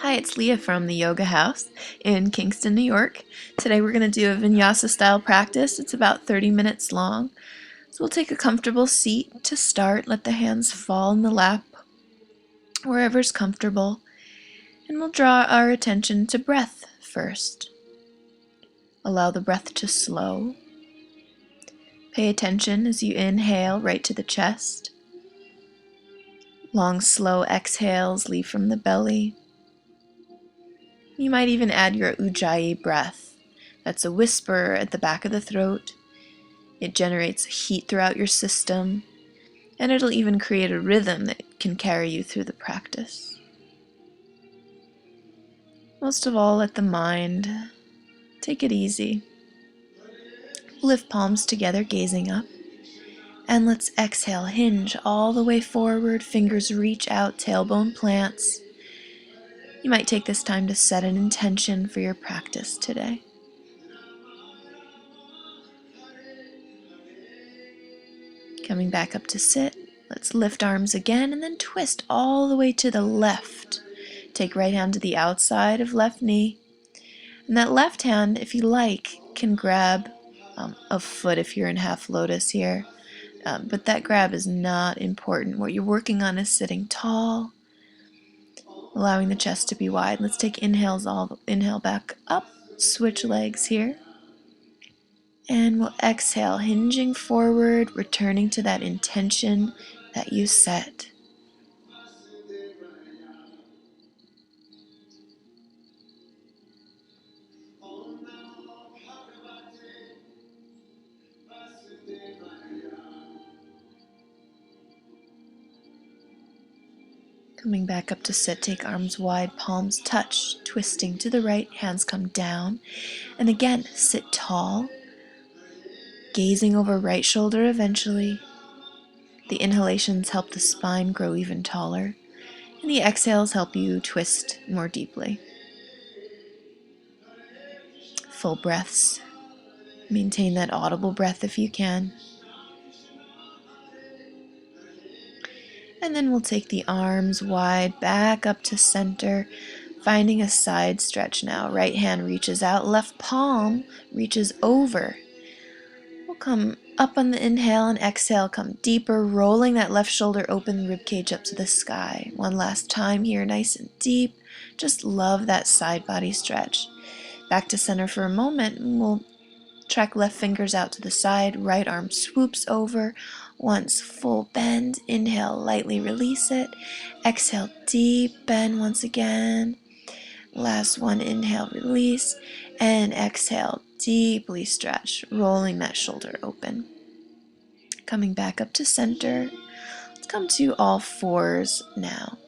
Hi, it's Leigha from the Yoga House in Kingston, New York. Today we're going to do a Vinyasa style practice. It's about 30 minutes long. So we'll take a comfortable seat to start. Let the hands fall in the lap, wherever's comfortable. And we'll draw our attention to breath first. Allow the breath to slow. Pay attention as you inhale right to the chest. Long, slow exhales leave from the belly. You might even add your ujjayi breath. That's a whisper at the back of the throat. It generates heat throughout your system, and it'll even create a rhythm that can carry you through the practice. Most of all, let the mind take it easy. Lift palms together, gazing up. And let's exhale, hinge all the way forward, fingers reach out, tailbone plants. You might take this time to set an intention for your practice today. Coming back up to sit, let's lift arms again and then twist all the way to the left. Take right hand to the outside of left knee. And that left hand, if you like, can grab a foot if you're in half lotus here. But that grab is not important. What you're working on is sitting tall, allowing the chest to be wide. Let's take inhales, inhale back up, switch legs here. And we'll exhale, hinging forward, returning to that intention that you set. Coming back up to sit, take arms wide, palms touch, twisting to the right, hands come down. And again, sit tall, gazing over right shoulder eventually. The inhalations help the spine grow even taller, and the exhales help you twist more deeply. Full breaths. Maintain that audible breath if you can. And then we'll take the arms wide back up to center, finding a side stretch now. Right hand reaches out, left palm reaches over. We'll come up on the inhale and exhale, come deeper, rolling that left shoulder open, ribcage up to the sky. One last time here, nice and deep. Just love that side body stretch. Back to center for a moment, and we'll track left fingers out to the side, right arm swoops over. Once full bend, inhale, lightly release it. Exhale, deep bend once again. Last one, inhale, release. And exhale, deeply stretch, rolling that shoulder open. Coming back up to center. Let's come to all fours now.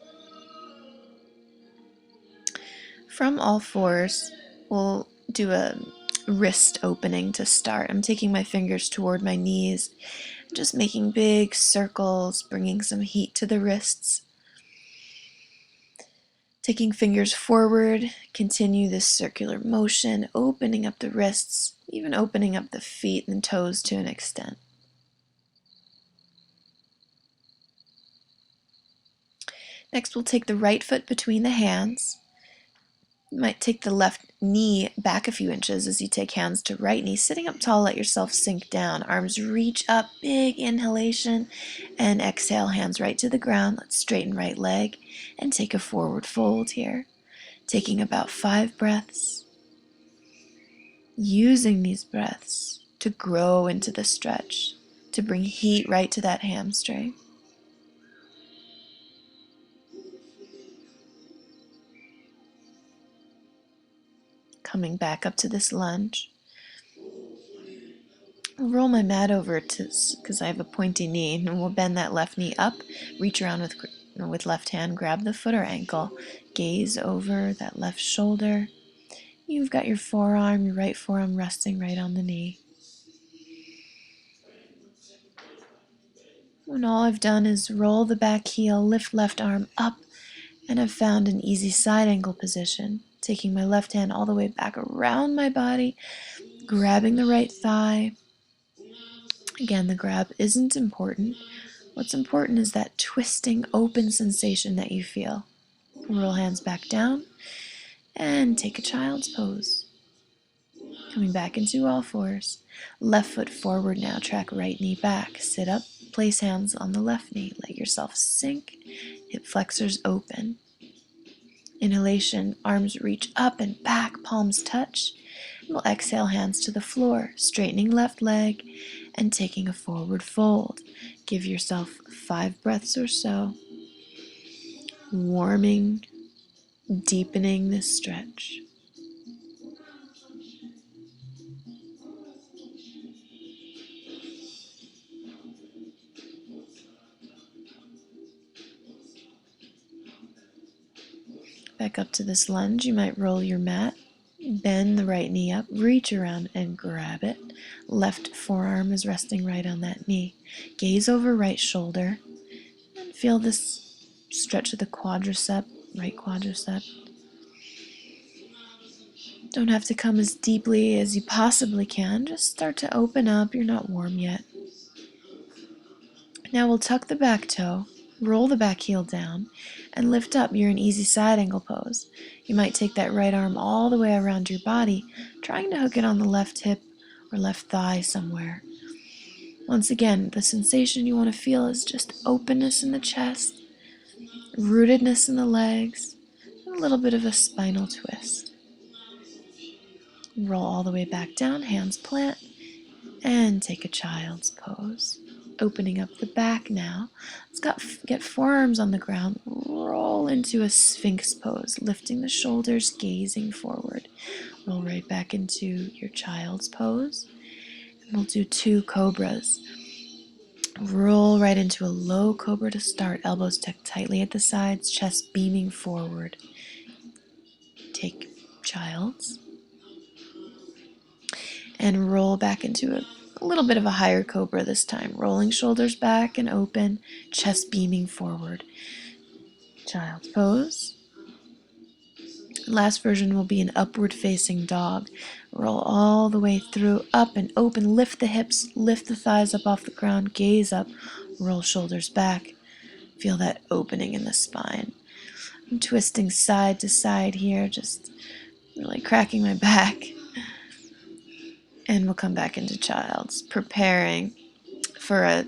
From all fours, we'll do a wrist opening to start. I'm taking my fingers toward my knees, just making big circles, bringing some heat to the wrists. Taking fingers forward, continue this circular motion, opening up the wrists, even opening up the feet and toes to an extent. Next, we'll take the right foot between the hands. You might take the left knee back a few inches as you take hands to right knee. Sitting up tall, let yourself sink down. Arms reach up, big inhalation, and exhale, hands right to the ground. Let's straighten right leg and take a forward fold here. Taking about 5 breaths. Using these breaths to grow into the stretch, to bring heat right to that hamstring. Coming back up to this lunge. I'll roll my mat over because I have a pointy knee, and we'll bend that left knee up, reach around with left hand, grab the foot or ankle, gaze over that left shoulder. You've got your forearm, your right forearm resting right on the knee. When all I've done is roll the back heel, lift left arm up, and I've found an easy side angle position. Taking my left hand all the way back around my body, grabbing the right thigh. Again, the grab isn't important. What's important is that twisting, open sensation that you feel. Roll hands back down and take a child's pose. Coming back into all fours. Left foot forward now, track right knee back. Sit up, place hands on the left knee. Let yourself sink, hip flexors open. Inhalation, arms reach up and back, palms touch. We'll exhale, hands to the floor, straightening left leg and taking a forward fold. Give yourself 5 breaths or so, warming, deepening this stretch. Back up to this lunge. You might roll your mat, bend the right knee up, reach around and grab it. Left forearm is resting right on that knee. Gaze over right shoulder and feel this stretch of the quadricep, right quadricep. Don't have to come as deeply as you possibly can. Just start to open up. You're not warm yet. Now we'll tuck the back toe, roll the back heel down, and lift up. You're in easy side angle pose. You might take that right arm all the way around your body, trying to hook it on the left hip or left thigh somewhere. Once again, the sensation you want to feel is just openness in the chest, rootedness in the legs, and a little bit of a spinal twist. Roll all the way back down, hands plant, and take a child's pose. Opening up the back now. Let's get forearms on the ground. Roll into a sphinx pose, lifting the shoulders, gazing forward. Roll right back into your child's pose. And we'll do 2 cobras. Roll right into a low cobra to start. Elbows tucked tightly at the sides, chest beaming forward. Take child's. And roll back into a little bit of a higher cobra this time. Rolling shoulders back and open, chest beaming forward. Child's pose. Last version will be an upward facing dog. Roll all the way through, up and open. Lift the hips, lift the thighs up off the ground, gaze up, roll shoulders back. Feel that opening in the spine. I'm twisting side to side here, just really cracking my back. And we'll come back into child's, preparing for a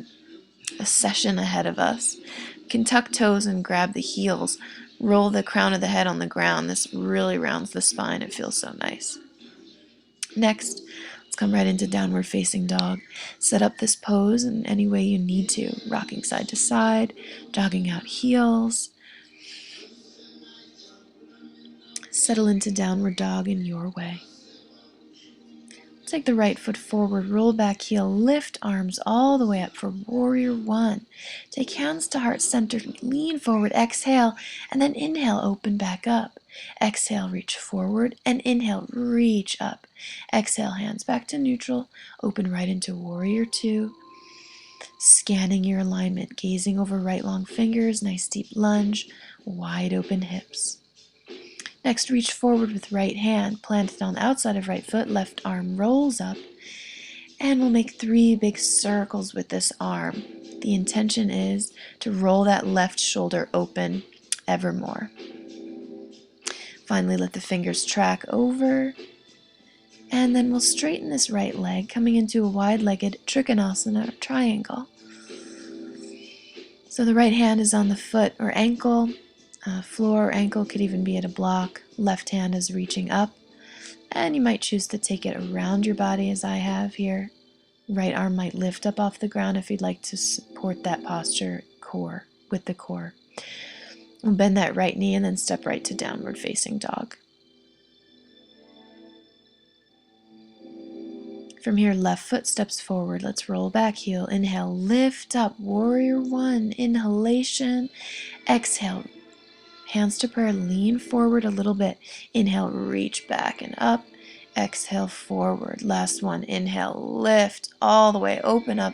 session ahead of us. You can tuck toes and grab the heels. Roll the crown of the head on the ground. This really rounds the spine. It feels so nice. Next, let's come right into downward facing dog. Set up this pose in any way you need to. Rocking side to side, jogging out heels. Settle into downward dog in your way. Take the right foot forward, roll back heel, lift arms all the way up for warrior 1. Take hands to heart center, lean forward, exhale, and then inhale, open back up. Exhale, reach forward, and inhale, reach up. Exhale, hands back to neutral, open right into warrior 2. Scanning your alignment, gazing over right long fingers, nice deep lunge, wide open hips. Next, reach forward with right hand, planted on the outside of right foot, left arm rolls up, and we'll make 3 big circles with this arm. The intention is to roll that left shoulder open ever more. Finally, let the fingers track over, and then we'll straighten this right leg, coming into a wide-legged Trikanasana or triangle. So the right hand is on the foot or ankle, floor or ankle, could even be at a block. Left hand is reaching up, and you might choose to take it around your body as I have here. Right arm might lift up off the ground if you'd like to support that posture with the core. We'll bend that right knee and then step right to downward facing dog. From here, left foot steps forward. Let's roll back heel. Inhale, lift up, warrior 1. Inhalation, exhale. Hands to prayer, lean forward a little bit. Inhale, reach back and up. Exhale, forward. Last one, inhale, lift all the way, open up,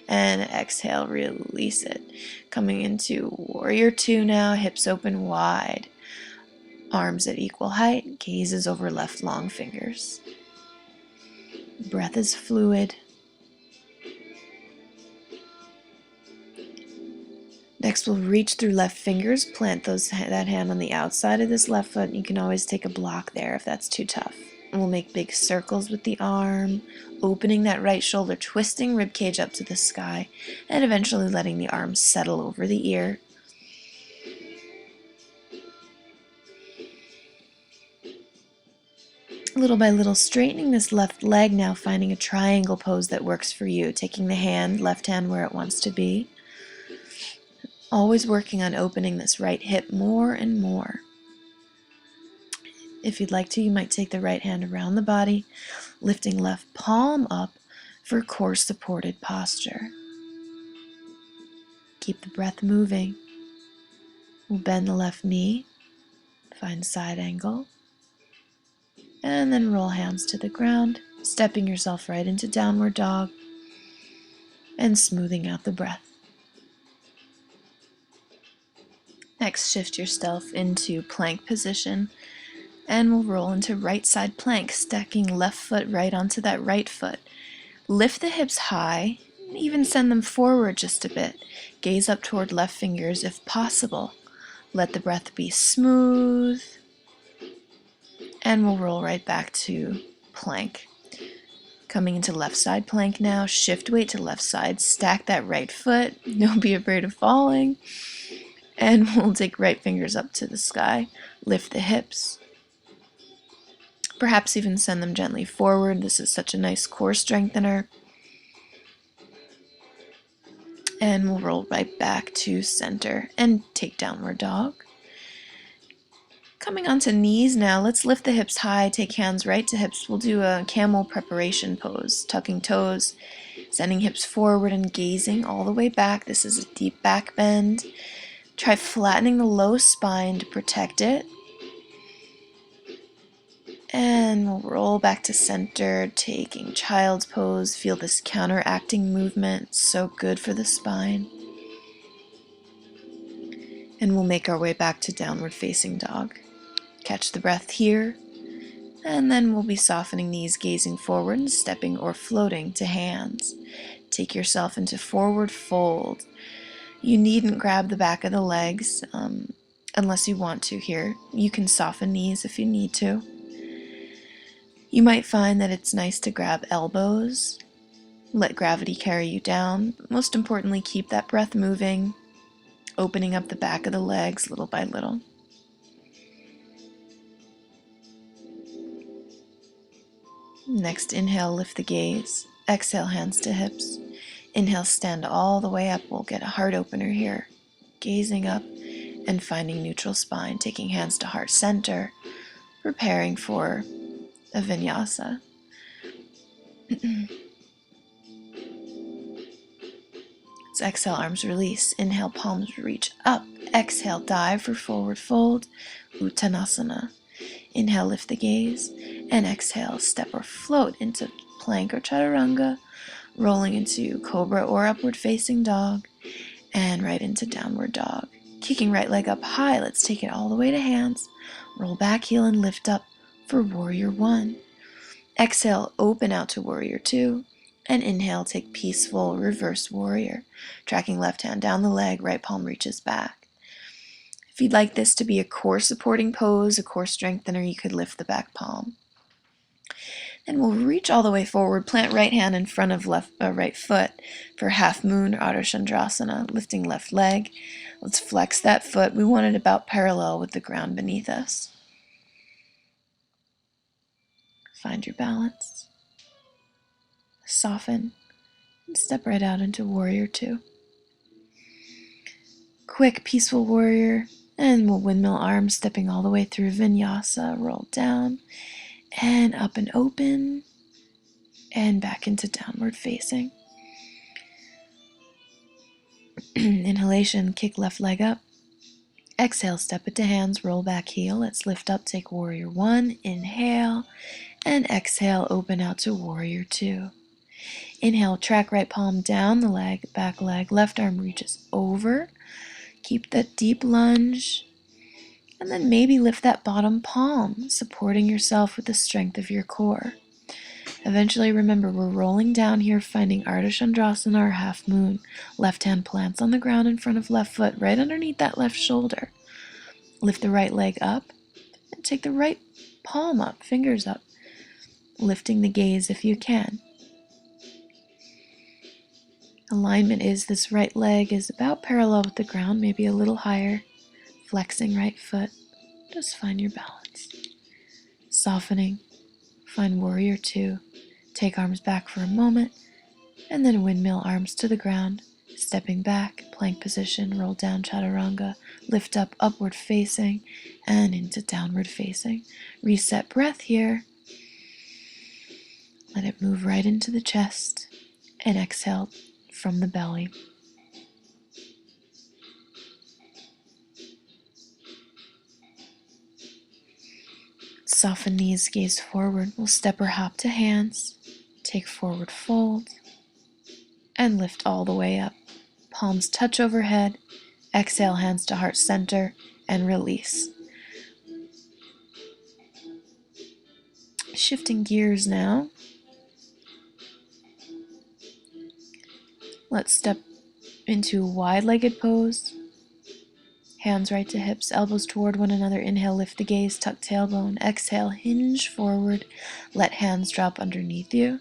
and exhale, release it. Coming into warrior 2 now, hips open wide. Arms at equal height, gazes over left long fingers. Breath is fluid. Next, we'll reach through left fingers, plant that hand on the outside of this left foot. You can always take a block there if that's too tough. And we'll make big circles with the arm, opening that right shoulder, twisting rib cage up to the sky, and eventually letting the arm settle over the ear. Little by little, straightening this left leg now, finding a triangle pose that works for you, taking the left hand where it wants to be. Always working on opening this right hip more and more. If you'd like to, you might take the right hand around the body, lifting left palm up for core supported posture. Keep the breath moving. We'll bend the left knee, find side angle, and then roll hands to the ground, stepping yourself right into downward dog and smoothing out the breath. Next, shift yourself into plank position, and we'll roll into right side plank, stacking left foot right onto that right foot. Lift the hips high, even send them forward just a bit. Gaze up toward left fingers if possible. Let the breath be smooth, and we'll roll right back to plank. Coming into left side plank now, shift weight to left side, stack that right foot, don't be afraid of falling. And we'll take right fingers up to the sky, lift the hips. Perhaps even send them gently forward. This is such a nice core strengthener. And we'll roll right back to center and take downward dog. Coming onto knees now, let's lift the hips high, take hands right to hips. We'll do a Camel Preparation pose, tucking toes, sending hips forward and gazing all the way back. This is a deep back bend. Try flattening the low spine to protect it. And we'll roll back to center, taking child's pose. Feel this counteracting movement, so good for the spine. And we'll make our way back to downward facing dog. Catch the breath here, and then we'll be softening knees, gazing forward and stepping or floating to hands. Take yourself into forward fold. You needn't grab the back of the legs unless you want to here. You can soften knees if you need to. You might find that it's nice to grab elbows, let gravity carry you down, but most importantly, keep that breath moving, opening up the back of the legs little by little. Next, inhale, lift the gaze. Exhale, hands to hips. Inhale, stand all the way up. We'll get a heart opener here. Gazing up and finding neutral spine, taking hands to heart center, preparing for a vinyasa. Let's exhale, arms release. Inhale, palms reach up. Exhale, dive for forward fold, Uttanasana. Inhale, lift the gaze, and exhale, step or float into plank or chaturanga, rolling into cobra or upward facing dog, and right into downward dog. Kicking right leg up high, let's take it all the way to hands. Roll back, heel, and lift up for warrior one. Exhale, open out to warrior two, and inhale, take peaceful reverse warrior. Tracking left hand down the leg, right palm reaches back. If you'd like this to be a core supporting pose, a core strengthener, you could lift the back palm. Then we'll reach all the way forward, plant right hand in front of right foot for half moon or Ardha Chandrasana, lifting left leg. Let's flex that foot. We want it about parallel with the ground beneath us. Find your balance. Soften and step right out into warrior two. Quick, peaceful warrior, and we'll windmill arms, stepping all the way through vinyasa, roll down, and up and open, and back into downward facing. Inhalation, kick left leg up. Exhale, step it to hands, roll back heel. Let's lift up, take warrior one, inhale, and exhale, open out to warrior two. Inhale, track right palm down the leg, back leg, left arm reaches over. Keep that deep lunge, and then maybe lift that bottom palm, supporting yourself with the strength of your core. Eventually, remember, we're rolling down here, finding Ardha Chandrasana or half moon. Left hand plants on the ground in front of left foot, right underneath that left shoulder. Lift the right leg up and take the right palm up, fingers up, lifting the gaze if you can. Alignment is this right leg is about parallel with the ground, maybe a little higher. Flexing right foot. Just find your balance. Softening. Find warrior two. Take arms back for a moment, and then windmill arms to the ground. Stepping back, plank position, roll down chaturanga, lift up, upward facing, and into downward facing. Reset breath here. Let it move right into the chest, and exhale from the belly. Soften knees, gaze forward. We'll step or hop to hands. Take forward fold. And lift all the way up. Palms touch overhead. Exhale, hands to heart center. And release. Shifting gears now. Let's step into a wide-legged pose. Hands right to hips, elbows toward one another. Inhale, lift the gaze, tuck tailbone. Exhale, hinge forward. Let hands drop underneath you.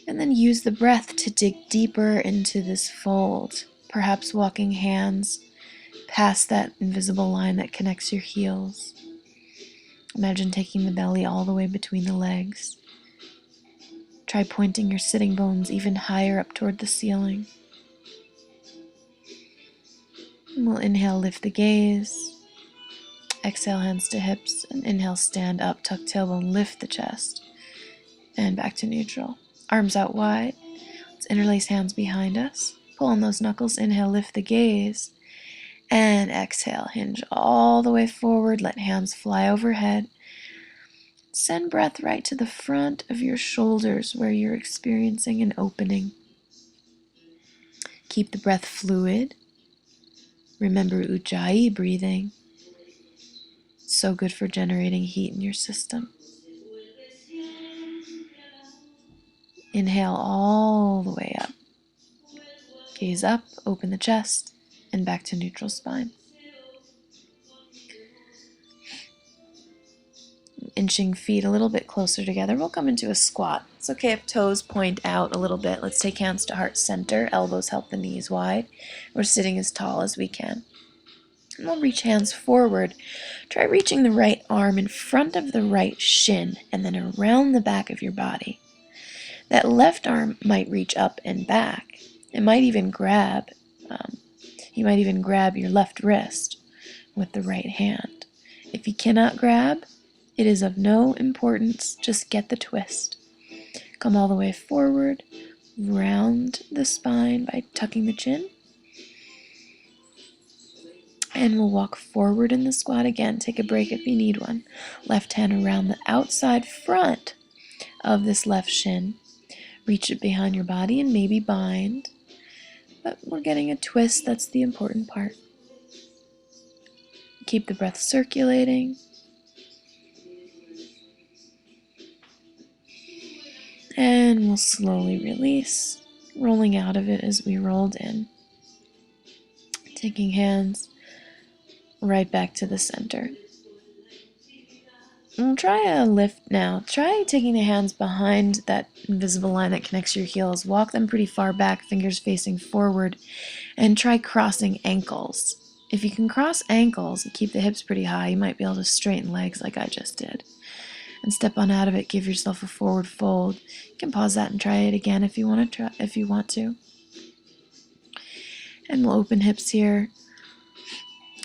And then use the breath to dig deeper into this fold. Perhaps walking hands past that invisible line that connects your heels. Imagine taking the belly all the way between the legs. Try pointing your sitting bones even higher up toward the ceiling. And we'll inhale, lift the gaze. Exhale, hands to hips. And inhale, stand up, tuck tailbone, lift the chest. And back to neutral. Arms out wide. Let's interlace hands behind us. Pull on those knuckles. Inhale, lift the gaze. And exhale, hinge all the way forward. Let hands fly overhead. Send breath right to the front of your shoulders where you're experiencing an opening. Keep the breath fluid. Remember Ujjayi breathing. So good for generating heat in your system. Inhale all the way up. Gaze up, open the chest, and back to neutral spine. Inching feet a little bit closer together. We'll come into a squat. It's okay if toes point out a little bit. Let's take hands to heart center. Elbows help the knees wide. We're sitting as tall as we can. And we'll reach hands forward. Try reaching the right arm in front of the right shin and then around the back of your body. That left arm might reach up and back. It might even grab. You might even grab your left wrist with the right hand. If you cannot grab, it is of no importance. Just get the twist. Come all the way forward, round the spine by tucking the chin. And we'll walk forward in the squat again. Take a break if you need one. Left hand around the outside front of this left shin. Reach it behind your body and maybe bind. But we're getting a twist. That's the important part. Keep the breath circulating. And we'll slowly release, rolling out of it as we rolled in. Taking hands right back to the center. We'll try a lift now. Try taking the hands behind that invisible line that connects your heels. Walk them pretty far back, fingers facing forward, and try crossing ankles. If you can cross ankles and keep the hips pretty high, you might be able to straighten legs like I just did. And step on out of it, give yourself a forward fold. You can pause that and try it again if you want to. And we'll open hips here.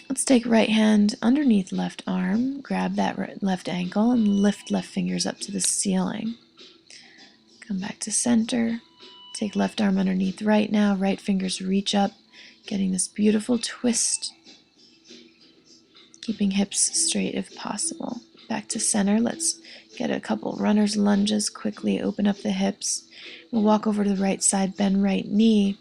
Let's take right hand underneath left arm, grab that left ankle, and lift left fingers up to the ceiling. Come back to center. Take left arm underneath right now, right fingers reach up, getting this beautiful twist. Keeping hips straight if possible. Back to center. Let's get a couple runner's lunges. Quickly open up the hips. We'll walk over to the right side, bend right knee,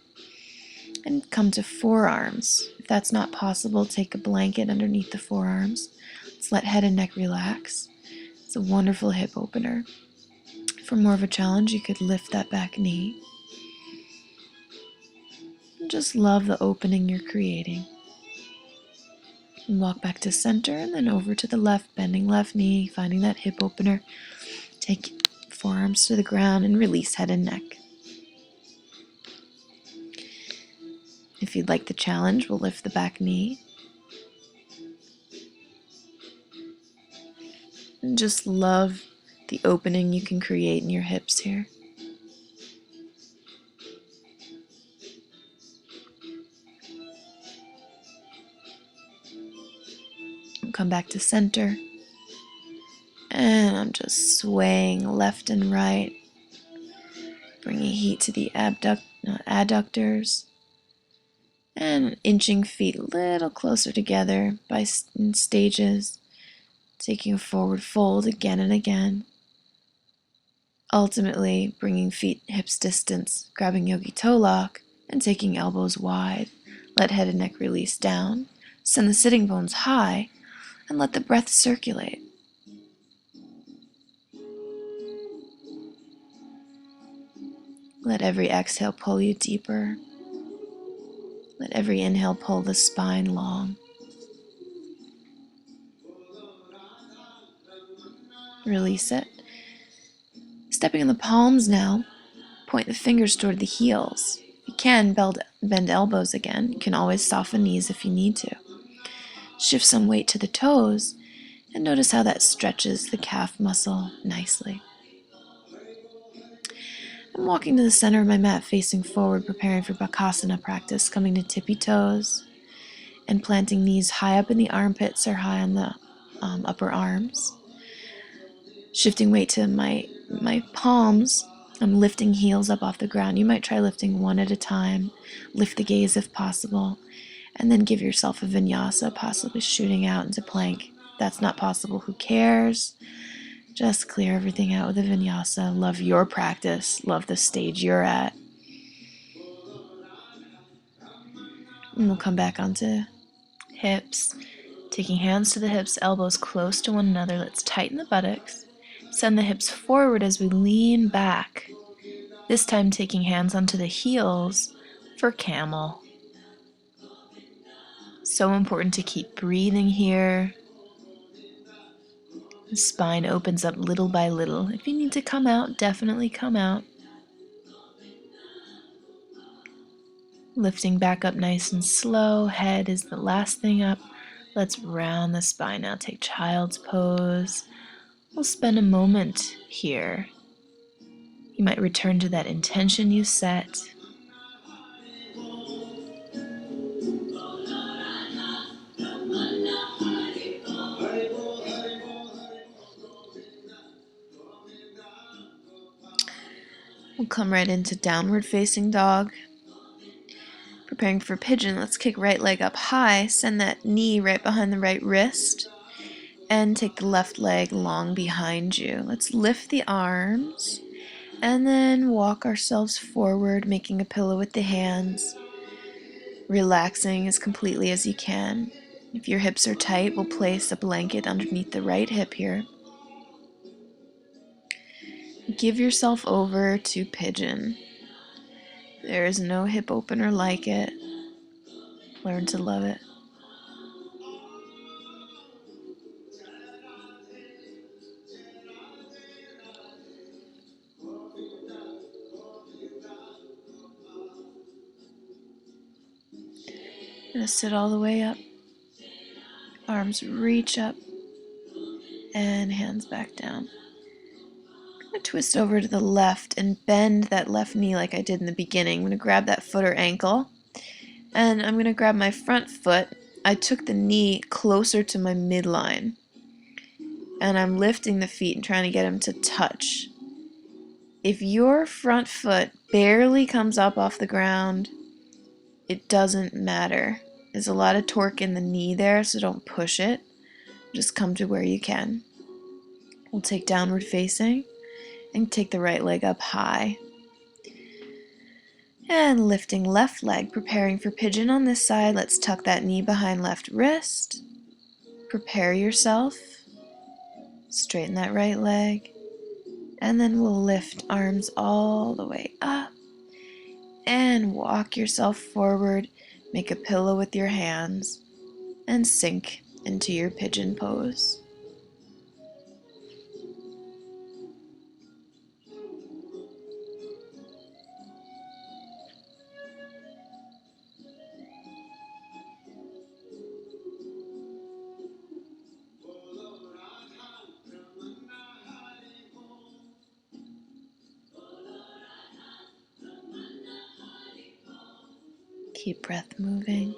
and come to forearms. If that's not possible, take a blanket underneath the forearms. Let's let head and neck relax. It's a wonderful hip opener. For more of a challenge, you could lift that back knee. And just love the opening you're creating. And walk back to center and then over to the left, bending left knee, finding that hip opener. Take forearms to the ground and release head and neck. If you'd like the challenge, we'll lift the back knee. And just love the opening you can create in your hips here. Come back to center. And I'm just swaying left and right, bringing heat to the adductors, and inching feet a little closer together in stages, taking a forward fold again and again. Ultimately, bringing feet hips distance, grabbing yogi toe lock, and taking elbows wide. Let head and neck release down. Send the sitting bones high, and let the breath circulate. Let every exhale pull you deeper. Let every inhale pull the spine long. Release it. Stepping in the palms now, point the fingers toward the heels. If you can, bend elbows again. You can always soften knees if you need to. Shift some weight to the toes and notice how that stretches the calf muscle nicely. I'm walking to the center of my mat, facing forward, preparing for Bakasana practice, coming to tippy toes and planting knees high up in the armpits or high on the upper arms. Shifting weight to my palms, I'm lifting heels up off the ground. You might try lifting one at a time. Lift the gaze if possible, and then give yourself a vinyasa, possibly shooting out into plank. If that's not possible, who cares? Just clear everything out with a vinyasa. Love your practice. Love the stage you're at. And we'll come back onto hips. Taking hands to the hips, elbows close to one another. Let's tighten the buttocks. Send the hips forward as we lean back. This time taking hands onto the heels for camel. So important to keep breathing here. The spine opens up little by little. If you need to come out, definitely come out. Lifting back up nice and slow. Head is the last thing up. Let's round the spine now. Take child's pose. We'll spend a moment here. You might return to that intention you set. We'll come right into downward facing dog. Preparing for pigeon, let's kick right leg up high, send that knee right behind the right wrist, and take the left leg long behind you. Let's lift the arms, and then walk ourselves forward, making a pillow with the hands, relaxing as completely as you can. If your hips are tight, we'll place a blanket underneath the right hip here. Give yourself over to pigeon. There is no hip opener like it. Learn to love it. Gonna sit all the way up. Arms reach up and hands back down. I'm gonna twist over to the left and bend that left knee like I did in the beginning. I'm gonna grab that foot or ankle, and I'm gonna grab my front foot. I took the knee closer to my midline, and I'm lifting the feet and trying to get them to touch. If your front foot barely comes up off the ground, it doesn't matter. There's a lot of torque in the knee there, so don't push it. Just come to where you can. We'll take downward facing and take the right leg up high. And lifting left leg, preparing for pigeon on this side. Let's tuck that knee behind left wrist. Prepare yourself. Straighten that right leg. And then we'll lift arms all the way up and walk yourself forward. Make a pillow with your hands and sink into your pigeon pose. Keep breath moving.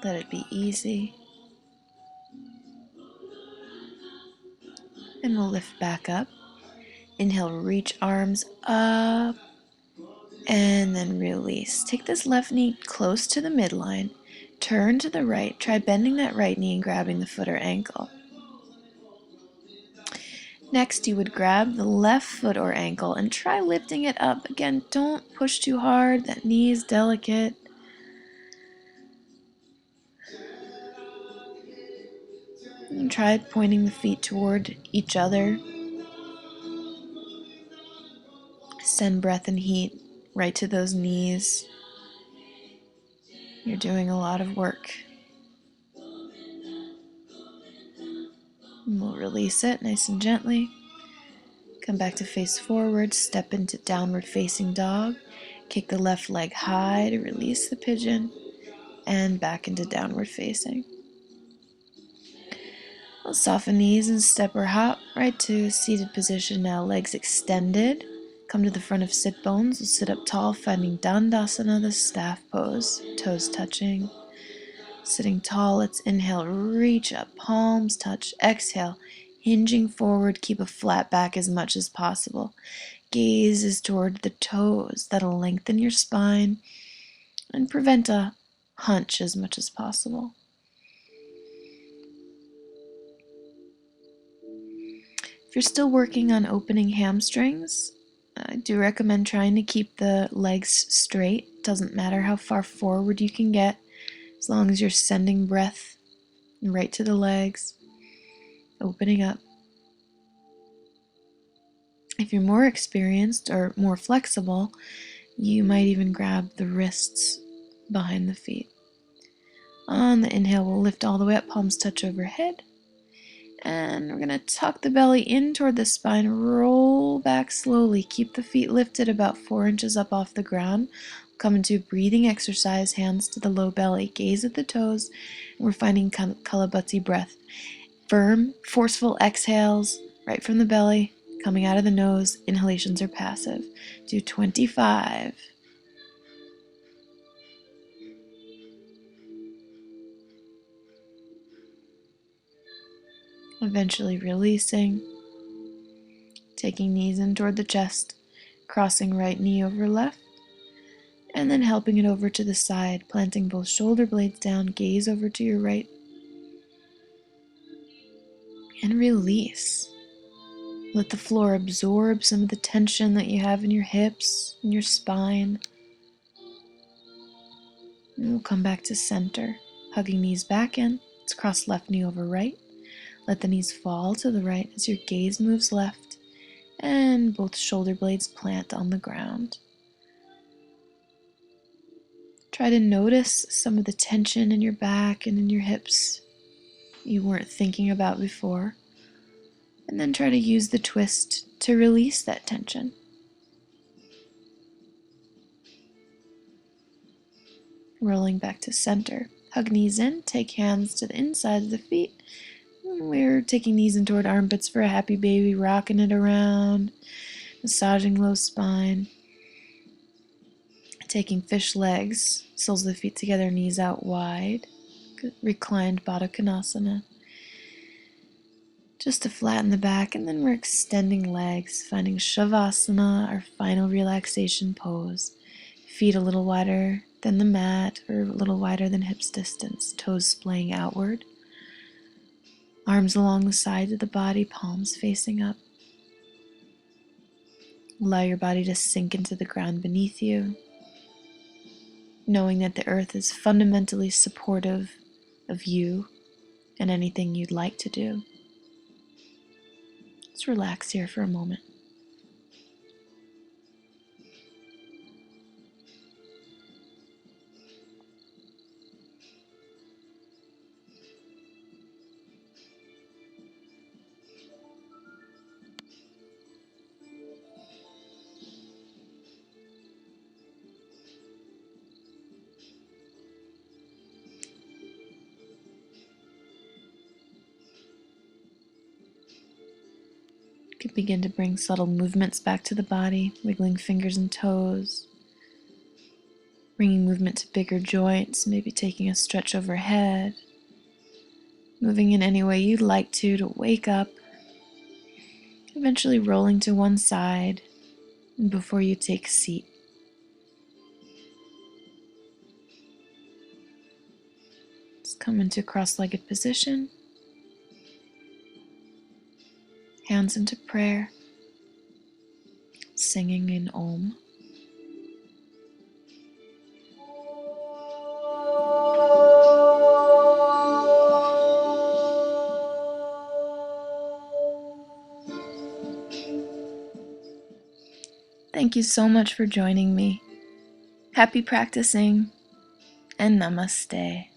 Let it be easy. And we'll lift back up. Inhale, reach arms up. And then release. Take this left knee close to the midline. Turn to the right. Try bending that right knee and grabbing the foot or ankle. Next, you would grab the left foot or ankle and try lifting it up. Again, don't push too hard. That knee is delicate. And try pointing the feet toward each other. Send breath and heat right to those knees. You're doing a lot of work. And we'll release it nice and gently. Come back to face forward, step into downward facing dog. Kick the left leg high to release the pigeon, and back into downward facing. We'll soften knees and step or hop right to seated position now. Legs extended. Come to the front of sit bones. We'll sit up tall, finding Dandasana, the staff pose. Toes touching. Sitting tall, let's inhale, reach up, palms touch. Exhale, hinging forward, keep a flat back as much as possible. Gaze is toward the toes. That'll lengthen your spine and prevent a hunch as much as possible. If you're still working on opening hamstrings, I do recommend trying to keep the legs straight. Doesn't matter how far forward you can get, as long as you're sending breath right to the legs, opening up. If you're more experienced or more flexible, you might even grab the wrists behind the feet. On the inhale, we'll lift all the way up, palms touch overhead. And we're going to tuck the belly in toward the spine, roll back slowly. Keep the feet lifted about 4 inches up off the ground. Come into breathing exercise, hands to the low belly, gaze at the toes. And we're finding Kalabutsi breath. Firm, forceful exhales right from the belly, coming out of the nose. Inhalations are passive. Do 25. Eventually releasing, taking knees in toward the chest, crossing right knee over left, and then helping it over to the side, planting both shoulder blades down, gaze over to your right, and release. Let the floor absorb some of the tension that you have in your hips and your spine. And we'll come back to center, hugging knees back in. Let's cross left knee over right. Let the knees fall to the right as your gaze moves left, and both shoulder blades plant on the ground. Try to notice some of the tension in your back and in your hips you weren't thinking about before, and then try to use the twist to release that tension. Rolling back to center. Hug knees in, take hands to the inside of the feet. We're taking knees in toward armpits for a happy baby, rocking it around, massaging low spine. Taking fish legs, soles of the feet together, knees out wide. Reclined Butler. Just to flatten the back, and then we're extending legs, finding Savasana, our final relaxation pose. Feet a little wider than the mat, or a little wider than hips distance, toes splaying outward. Arms along the sides of the body, palms facing up. Allow your body to sink into the ground beneath you, knowing that the earth is fundamentally supportive of you and anything you'd like to do. Let's relax here for a moment. You can begin to bring subtle movements back to the body, wiggling fingers and toes, bringing movement to bigger joints, maybe taking a stretch overhead, moving in any way you'd like to wake up, eventually rolling to one side before you take a seat. Let's come into cross-legged position, hands into prayer, singing in Om. Thank you so much for joining me. Happy practicing, and Namaste.